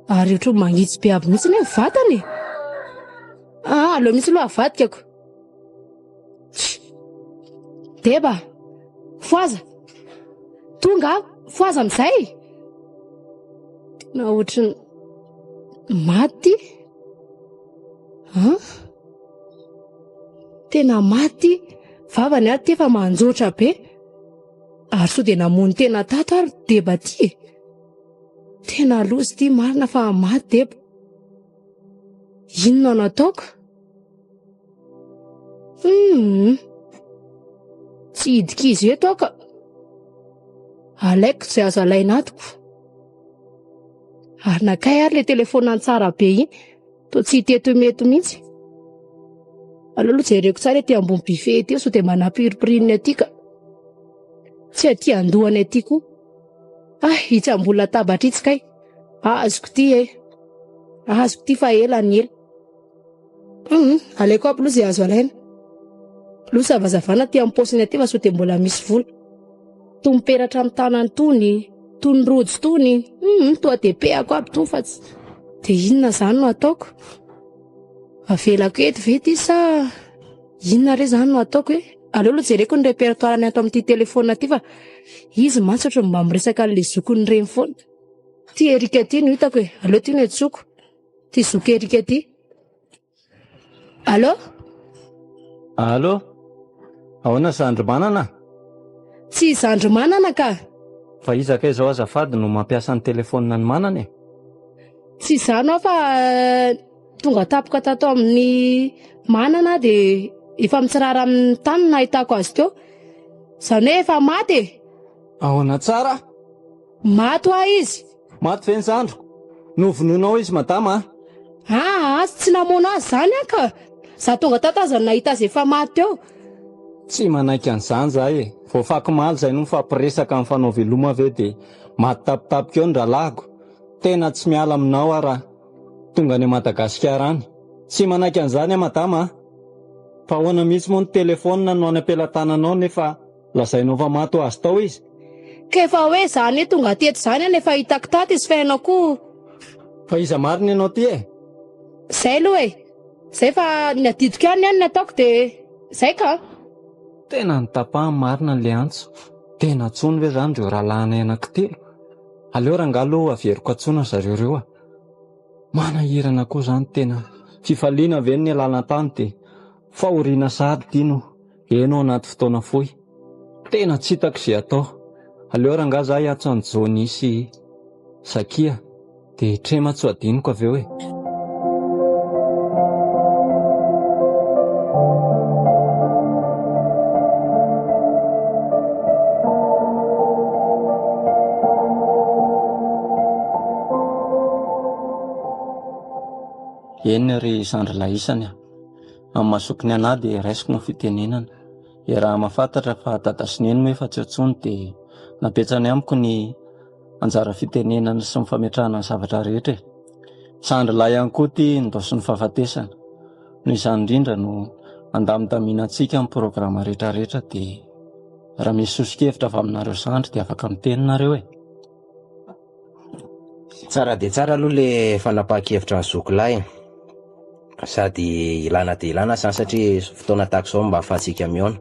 Ary ohatry ny mangitsy be aby mihitsy ny vatany. Le misy loha avadikako. Deba, foaza. Tonga, foaza amizay. Na ohatry ny maty. Tena maty. Vavany aty efa manjotra be. Ary so de namony tena tato ary deba ty. Tena lozy ty marina fa maty deba. Inona nataoko? Tsy hidikizy eto aho ka. Alaiko izay azo alaina atoko. Arinakay ary le telefona tsara be iny. To tsy hiteto meto mihitsy. Alolo jereko tsara ety ambony buffet ety so de manapiripirininy aty ka. Tsy aty andohany aty koa. Itsy ambony latabatra itsy kay. Azoko ty Azoko ty fa ela ny ela. Alaiko aby lo zay azo alaina. Lo savazavana ty amin'ny paosiny aty fa so de mbola misy vola. Tony peratra amin'ny tanany tony. Tony rojo tony. Toa de peako aby to fa tsy. De inona zany no ataoko? Avelako eto ve ty sa inona re zany no ataoko hoe? Aleo lo jereko ny repertoirany ato amin'ity telefona ty fa izy mantsy ohatry mba miresaka an'le zokony reny foana. Ty Erika ty no hitako hoe. Aleo ty no etsoko. Ty zoky Erika ty. Allo? Allo? Ahoana Zandry Manana? Tsy Zandry Manana ka. Fa izaka izao azafady no mampiasa ny telefona ny Manana e. Tsy izany aho fa tonga tapoka tato amin'ny Manana de efa mitsirara amin'ny tany nahitako azy teo. Zany hoe efa maty e. Ahoana tsara? Maty ho izy. Maty ve ny Zandro? Novononao izy madama? Tsy namono azy zany ka. Za tonga tato aza nahita azy efa maty teo. Tsy manaiky an'izany zahay e. Voafaky maly zay no mifampiresaka amin'ny fanao veloma ve de maty tapitapika eo ny rahalago. Tena tsy miala aminao ara tonga any Madagasikara any. Tsy manaiky an'izany madama. Fa ahoana mihitsy moa ny telefona no any am-pelatananao nefa lazainao fa maty ho azy tao izy. Kefa hoe zany tonga teto zany nefa hitako tato izy fa ianao koa. Fa iza marina ianao ty e? Zay aloha e. Zay fa nadidiko ihany ny ataoko de zay ka. Tena nitapaha marina le antso. Tena tsony ve zany reo rahalahana anankitelo. Aleo rangalo averiko atsona zareo reo. Manahirana koa zany tena. Fifaliana ve ny alana tany de fahoriana sady tino. Eno anaty fotoana fohy. Tena tsy hitako izay atao. Aleo ranga zahay atsan Jony sy Sakia de trema tsy adiniko aveo e. Eny ry Zandry Laisany amin'ny masokony anahy dia raisiko ny fitenenana. Raha mahafantatra fa dada sy neny moa efa tsy atsony dia napetsany amiko ny anjara fitenenana sy ny fametrahana ny zavatra rehetra. Sandry lahy ihany koa ty ndosy ny fahafatesana. Noho izany indrindra no andamidaminantsika amin'ny programa rehetrarehetra dia raha misy sosikevitra avy aminareo sandry dia afaka miteninareo e. Tsara dia tsara aloha le fanapahan-kevitra ny zokilahy, sady ilana dia ilana zany satria fotoana tahaka izao mba ahafahantsika mihaona.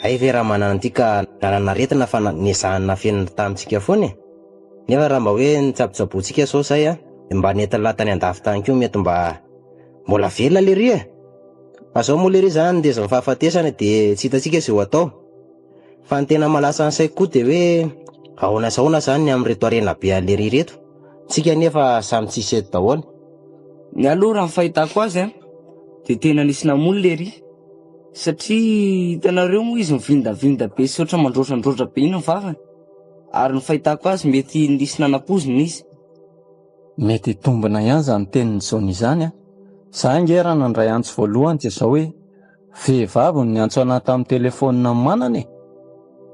Hay ve raha manana an'ity ka lalana fa niezahana fenina tamintsika foana e. Nefa raha mba hoe nitsabotsabotsika zao zay mba nentina latany an-dafy tany koa mety mba mbola velona le ry e. Fa zao moa le ry zany ndeza ny fahafatesana dia tsy hitantsika izay ho atao. Fa ny tena malasa ny saiko koa dia hoe ahoana saona zany amin'ny reto harena be an'le ry reto. Tsika nefa samy tsisy eto daholo. Ny aloha raha ny fahitako azy dia tena nisy namono le ry. Satria hitanareo moa izy mivindavinda be sy oatra mandrodrandrodra be iny ny vavany. Ary ny fahitako azy mety nisy nanapoziny izy. Mety tombona ihany zany tenin'ny Jony izany a. Za nge raha nandray antso voalohany dia zao hoe vehivavy ny antso anaty amin'ny telefonina manana e.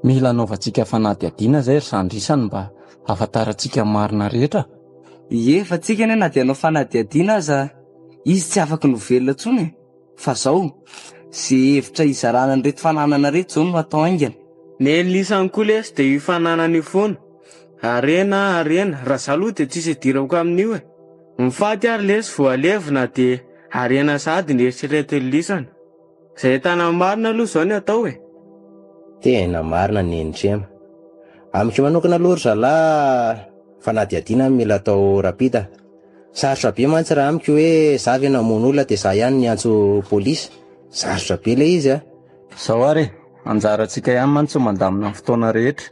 Mila anaovantsika fanadihadiana zay ry sandrisany mba ahafantarantsika marina rehetra. Ie, fa tsika anie na dia anao fanadihadiana aza izy tsy afaka novelona intsony. Fa zao sy hevitra izarana ny reto fananana reto zao no atao aingana. Ny lisany koa lesy dia io fananany foana. Arena raha zaloha dia tsisy idirako amin'io e. Mifaty ary lesy voalevina dia arena sady ny eritrereto lisany. Zay tana marina aloha zao ny atao e. Tena marina ny entrema. Amiko manokana aloha ry zalahy fanadihadiana mila atao rapida. Sarotra be mantsy raha amiko hoe za ve namono olona dia za ihany ny antso polisy. Sarotra be le izy a. Zao ary anjarantsika ihany mantsy mandamina amin'ny fotoana rehetra.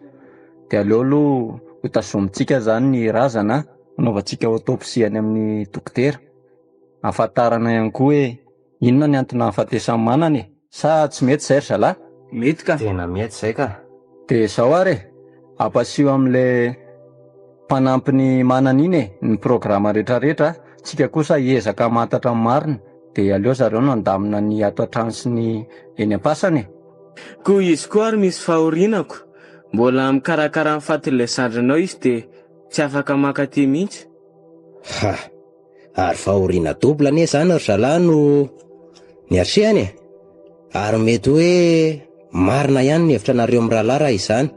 Dia aleo aloha ho tazomitsika zany ny razana anaovantsika autopsie any amin'ny dokotera. Ahafantarana ihany koa hoe inona ny antony hafatesany manana e. Sa tsy mety zay ry zalahy? Mety ka. Tena mety zay ka. Dia zao ary ampasio amin'le mpanampy ny manana iny e, ny programa rehetrarehetra. Tsika kosa hiezaka mantatra ny marina dia aleo zareo no andamina ny ato an-trano sy ny eny am-pasany e. Koa izy koa ary misy fahorinako. Mbola mikarakara ny fatin'ilay sandrinao izy dia tsy afaka makaty mihitsy. Ha, ary fahoriana dobla anie zany ry zalahy no ny atrehany e. Ary mety hoe marina ihany ny hevitra nareo amin'ny rahalahy raha izany.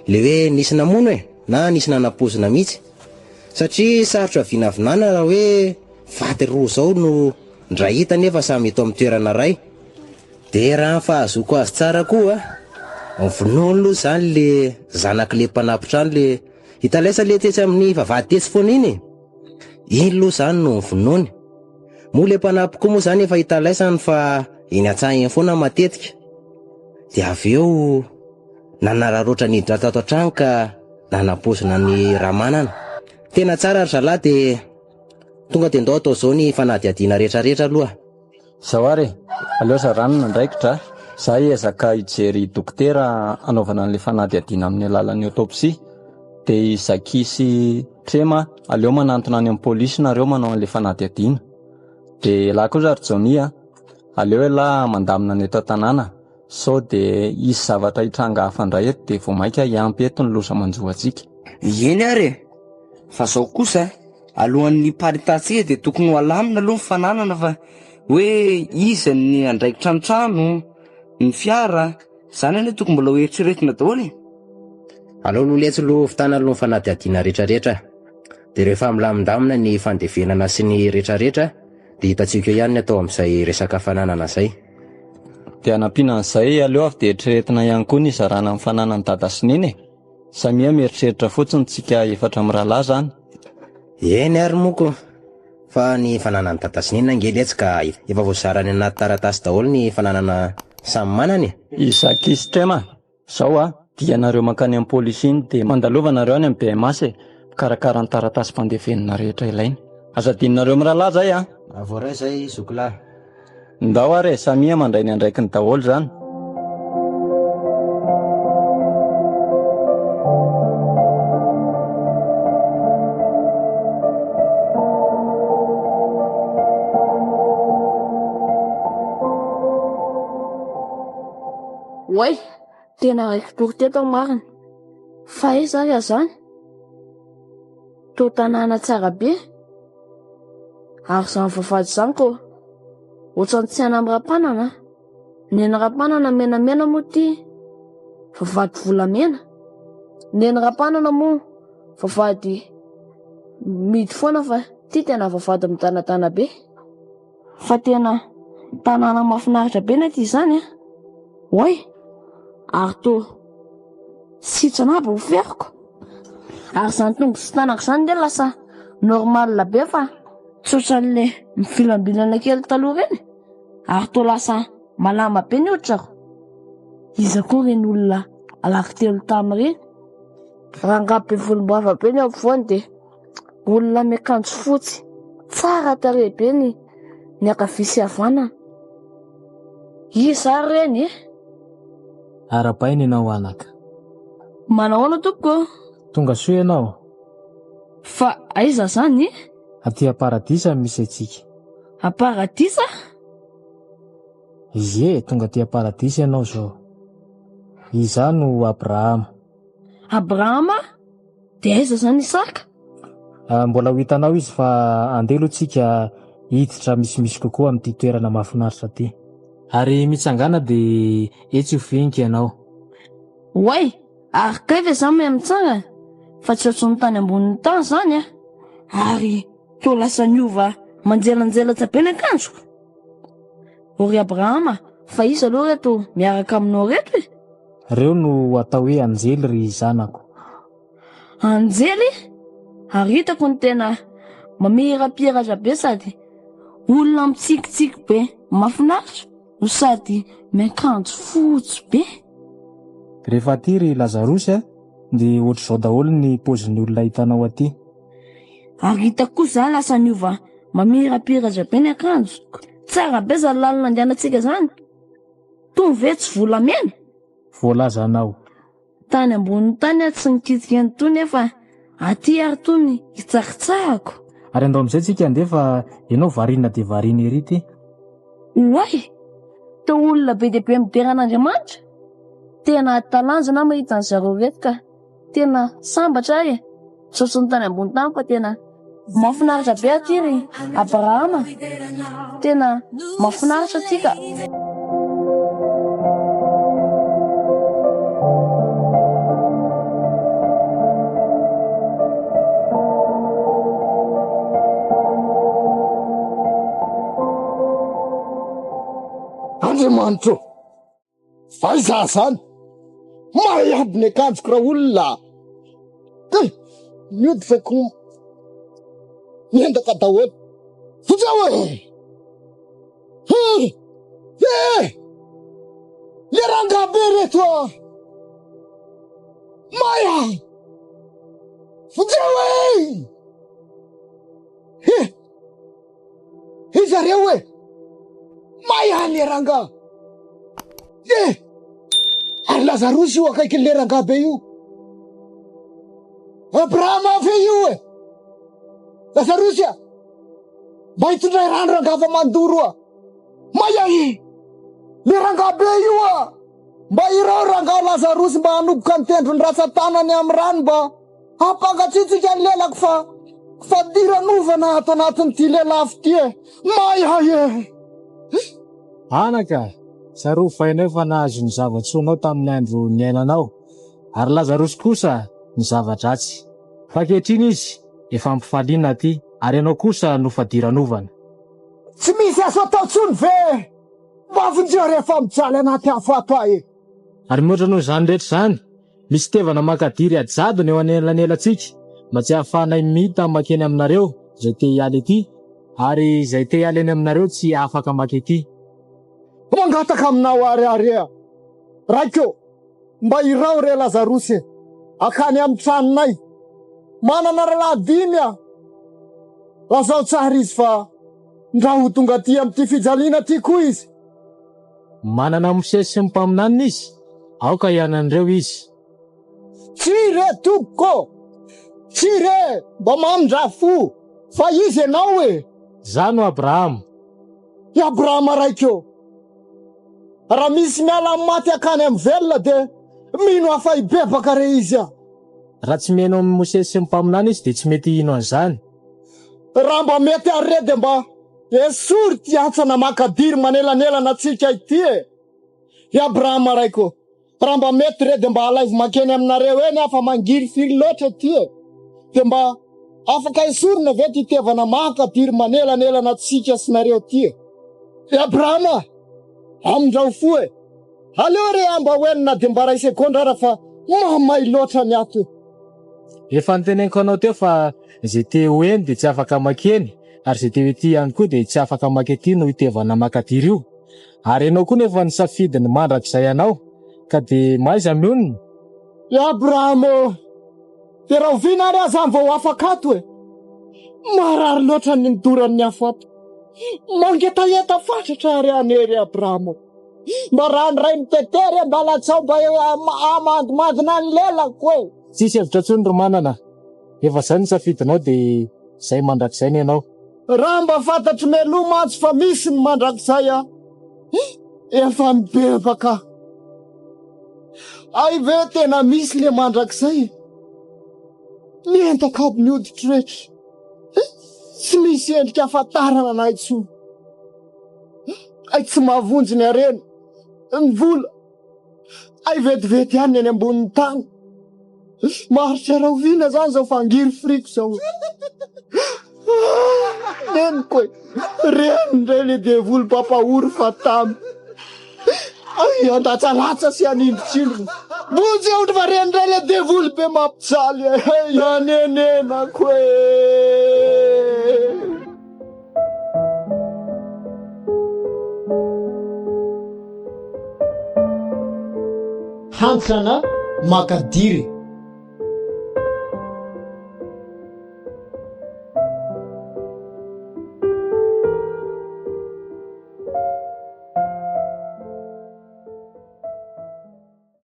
Le hoe nisy namono e, na nisy nanapozina mihitsy. Satria sarotra vinavinana raha hoe vaty roa zao no ndray hita nefa samy eto amin'ny toerana ray. Dia raha ny fahazoko azy tsara koa ny vonoany aloha zany le zanak'le mpanapitra le hitalaisa le tetsy amin'ny vavahady tetsy foana iny. Iny aloha zany no vonoany. Moa le mpanampy koa moa zany efa hitalaisany fa eny an-tsahiny foana matetika. Dia avy eo nanararoatra niditra tato an-trano ka nanapozina ny ramanana. Tena tsara ry zalahy dia tonga dia ndao atao zao ny fanadihadiana rehetrarehetra aloha. Zao ary aleo zaranona ndraikitra za hiezaka hijery dokotera anaovana an'le fanadihadiana amin'ny alalan'ny autopsie. Dia Zakisy Trema aleo manantona any amin'ny polisy nareo manao an'le fanadihadiana. Dia laha kosa ry Jony aleo la mandamina ny eto an-tanàna. Sao dia isy zavatra hitranga hafa indray eto dia vao maika hiampy eto ny loza manjoantsika. Eny ary fa zao kosa alohan'ny paritatsika dia tokony ho alamina aloha ny fananana fa hoe iza ny andraikitra ny trano, ny fiara, zany anie tokony mbola ho eritreretina daholo e. Aleo aloha letsy aloha fitana aloha ny fanadihadiana rehetrarehetra. Dia rehefa milamindamina ny fandevenana sy ny rehetrarehetra dia hitantsika ihany ny atao amin'izay resaka fananana zay. Dia anampiana an'izay aleo avy dia eritreretina ihany koa ny zarana amin'ny fananany dada sy neny. Samia mieritreritra fotsiny tsika efatra amin'ny rahalahy zany. Eny ary moko. Fa ny fananany dada sy neny angely etsy ka efa voazarany anaty taratasy daholo ny fananana samy manany. Zakisy Trema, zao dia nareo mankany amin'ny polisy iny dia mandalova nareo any amin'ny BMS karakara ny taratasy fandevenina rehetra ilainy. Asa dinareo amin'ny rahalahy zay Avoray zay zokilahy. Ndao ary Samia mandray ny andraikiny daholo zany. Way, tena raiky tory teto marina. Fa izy ary zany. To tanàna tsara be, Ary zany vavahady zany ko ohatrany tsy hana amin'ny rapanana. Neny rapanana menamena moa ty vavahady volamena. Neny rapanana moa vavahady midy foana fa ty tena vavahady midanadana be. Fa tena tanàna mahafinaritra be na ty zany a. Oay, ary to sitrana aby ho feriko. Ary zany tonga sy tanako zany de lasa normal be fa tsotran'le mifilambilana kely taloha reny. Ary to lasa malama be ny hotrako. Iza koa reny olona alako telo tamy reny. Rangahy be volombrava be ny afovoany de olona miakanjo fotsy tsara tarehy be ny ankavia sy havanana. Iza reny Arapaina ianao anaka. Manao ano tompoko? Tonga soa ianao. Fa aiza zany? Aty Paradisa misy antsika. A Paradisa? Ie, tonga aty Paradisa ianao zao. Iza no Abrahama. Abrahama? De aiza zany Isaka? Mbola ho hitanao izy fa andelo tsika hiditra misimisy kokoa amin'ity toerana mahafinaritra ty. Ary mitsangana de etsy ho finika ianao. Oay, ary kaifa zany me mitsanga? Fa tsy ohatry ny tany ambonin'ny tany zany a. Ary to lasa niova manjelanjelatra be ny akanjoko. Ory Abrahama, fa iza aloha reto miaraka aminao reto e? Reo no atao hoe anjely ry zanako. Anjely? Ary hitako ny tena mamirapiratra be sady olona mitsikitsiky be mahafinaritra no sady miakanjo fotsy be. Rehefa aty ry Lazarosy de ohatry zao daholo ny pozin'ny olona hitanao aty. Ary hitako koa zany lasa niova mamirapiratra be ny akanjo. Tsara be zany lalina andehanantsika zany. Tony ve tsy volamena? Voalaza anao. Tany ambonin'ny tany tsy nikitika ny tony nefa aty ary tony hitsakitsahako. Ary andao amizay tsika andefa ianao varina de varina ery ty. Oay, to olona be dia be mideran'Andriamanitra. Tena talanjona mahita ny zareo reto ka tena sambatra e. Tsy ny tany ambony tany fa tena mahafinaritra be aty ry Abrahama. Tena mahafinaritra aty ka. Andriamanitro, aiza zany? Mahay ny akanjoko raha olona. Miody faiko miendaka daholo. Fotsa hoe! Le rangahy be reto Maya! Fotsa hoe! Izareo hoe! Maya le rangahy! Ary Lazarosy io akaiky le rangahy be io. Abrahama fe io e! Lazarosy mba hitondray rano rangahy fa mandoro Maya le rangahy be io mba irao rangahy Lazarosy mba hanomboka ny tendrony ratsan-tanany amin'ny rano mba hampangatsitsika ny lelako fa diran'ovana ato anatin'ity lelafy ty Maya Anaka, saro fainao fa nahazo ny zava-tsoanao tamin'ny andro niainanao. Ary Lazarosy kosa ny zava-dratsy. Fa kehitriny izy efa ampifaliana ty, ary ianao kosa no fadiran'ovana. Tsy misy aso atao tsony ve? Mavonjeo rehefa mijaly anaty afato Ary mihoatra noho zany rehetra zany, misy tevana makadiry ajadony eo anelanelatsika, mba tsy hahafahanay mita makeny aminareo zay te hialy ety, ary zay te hialy eny aminareo tsy afaka maky ety. Mangataka aminao ary raikeo mba irao re Lazarosy akany amin'ny tranonay. Manana ralahy 5 lazao tsara izy fa ndra ho tonga aty amin'ity fijaliana ty koa izy. Manana mosesy sy mpaminanina izy, aoka ihanan'ireo izy. Tsy re tompoko, tsy re mba mamindra fo fa izy ianao Zano Abrahama. I Abrahama raikeo. Raha misy miala maty akany amin'ny velona de mino afa ibebaka re izy Raha tsy mihaino amin'ny mosesy sy mpaminana izy de tsy mety hino an'izany. Raha mba mety are de mba esory ty atsana makadiry manelanelana atsika ity e. I Abrahama raiko, raha mba mety re de mba alaivo makeny aminareo eny afa mangiry firy loatra ty e. De mba afaka esorina ve ty tevana makadiry manelanelana atsika sy nareo ty e. I Abrahama, amindrao fo e. Aleo re amba hoenina de mba ray sekondra ara fa mahamay loatra ny ato. Efa niteneniko anao teo fa zay te ho eny de tsy afaka makeny, ary zay te ho ety ihany koa de tsy afaka makety no itevana makadiry io. Ary ianao koa nefa nisafidy ny mandrakizay anao, ka de maiza mionona. I Abrahama, de raha oviana ary aza vao afaka ato e. Marary loatra ny nidoran'ny afo ato. Mangetaheta fatratra ary anery Abrahama. Mba raha ny ray mitetery mba latsao mba amandomandina ny lelako e. Tsisy hevitra tsony ro manana. Efa zay nisafidinao de zay mandrakizay ny ianao. Raha mba fantatry meloa mantsy fa misy ny mandrakizay efa mibebaka. Ay ve tena misy le mandrakizay? Mientaka aby ny hoditry rehetra. Tsy misy endrika ahafantarana anay tsony. Ay tsy mahavonjy ny arena, ny vola. Ay vetivety ihany eny ambonin'ny tany. Maharitra raha oviana zany zao fangiry friko zao. Neniko e, reny ndray le devoly papahory fa tamy. Ay andatsalatsa sy anindrotsindro. Bonjy ohatra fa reny ndray le devoly be mampijaly. Anenenako e. Hantrana makadiry.